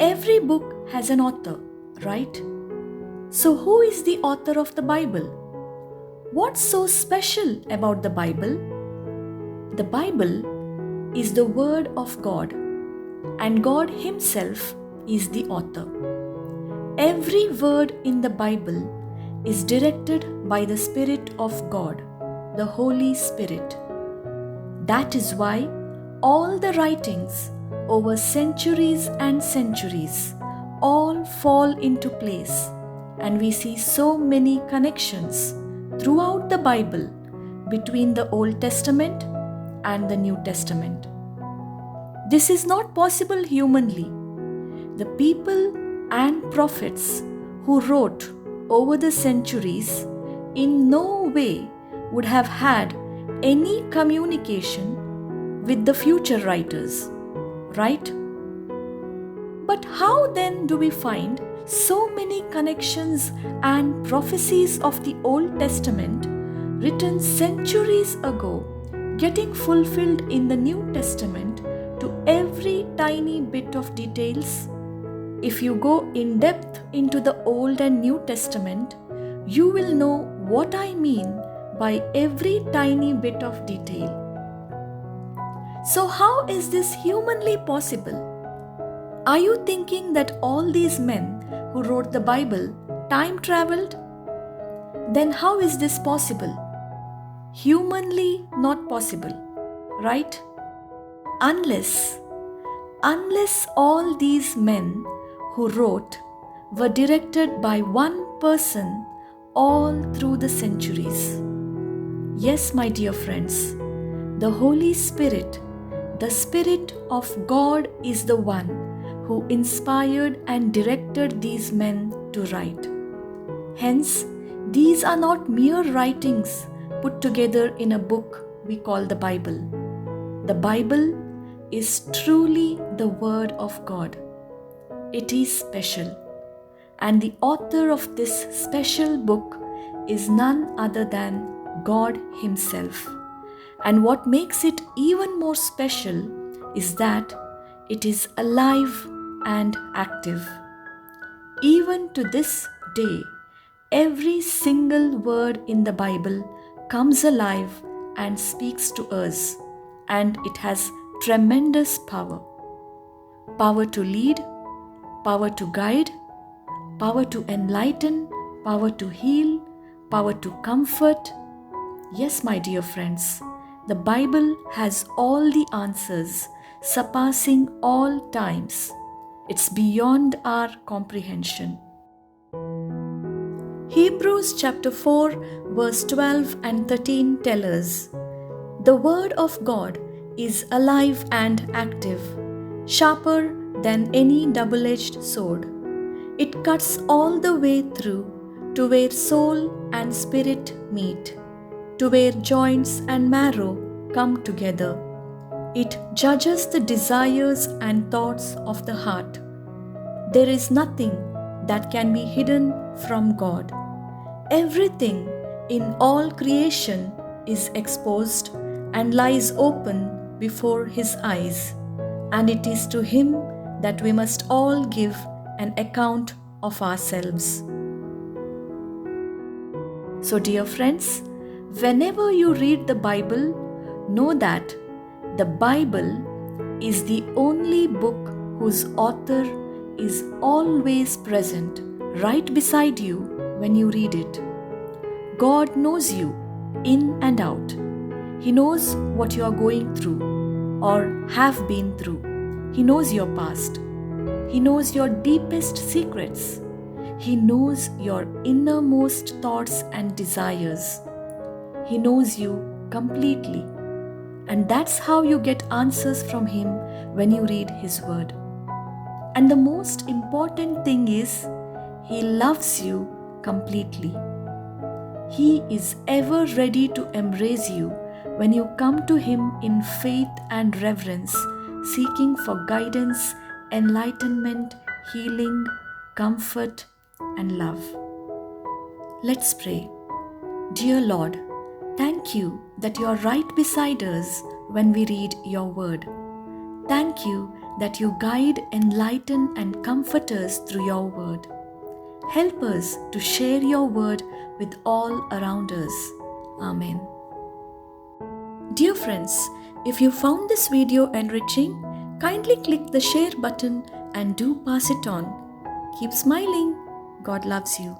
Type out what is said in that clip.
Every book has an author, right? So, who is the author of the Bible? What's so special about the Bible? The Bible is the Word of God, and God Himself is the author. Every word in the Bible is directed by the Spirit of God, the Holy Spirit. That is why all the writings over centuries and centuries all fall into place, and we see so many connections throughout the Bible between the Old Testament and the New Testament. This is not possible humanly. The people and prophets who wrote over the centuries in no way would have had any communication with the future writers, right? But how then do we find so many connections and prophecies of the Old Testament written centuries ago getting fulfilled in the New Testament to every tiny bit of details? If you go in depth into the Old and New Testament, you will know what I mean by every tiny bit of detail. So, how is this humanly possible? Are you thinking that all these men who wrote the Bible time traveled? Then, how is this possible? Humanly not possible, right? Unless all these men who wrote were directed by one person all through the centuries. Yes, my dear friends, the Holy Spirit, the Spirit of God, is the one who inspired and directed these men to write. Hence, these are not mere writings put together in a book we call the Bible. The Bible is truly the Word of God. It is special, and the author of this special book is none other than God Himself. And what makes it even more special is that it is alive and active. Even to this day, every single word in the Bible comes alive and speaks to us, and it has tremendous power. Power to lead, power to guide, power to enlighten, power to heal, power to comfort. Yes, my dear friends, the Bible has all the answers, surpassing all times. It's beyond our comprehension. Hebrews chapter 4 verse 12 and 13 tell us, "The word of God is alive and active, sharper than any double-edged sword. It cuts all the way through to where soul and spirit meet, to where joints and marrow come together. It judges the desires and thoughts of the heart. There is nothing that can be hidden from God. Everything in all creation is exposed and lies open before His eyes, and it is to Him that we must all give an account of ourselves." So, dear friends, whenever you read the Bible, know that the Bible is the only book whose author is always present right beside you when you read it. God knows you in and out. He knows what you are going through or have been through. He knows your past. He knows your deepest secrets. He knows your innermost thoughts and desires. He knows you completely. And that's how you get answers from Him when you read His Word. And the most important thing is, He loves you completely. He is ever ready to embrace you when you come to Him in faith and reverence, seeking for guidance, enlightenment, healing, comfort, and love. Let's pray. Dear Lord, thank you that you are right beside us when we read your word. Thank you that you guide, enlighten, and comfort us through your word. Help us to share your word with all around us. Amen. Dear friends, if you found this video enriching, kindly click the share button and do pass it on. Keep smiling. God loves you.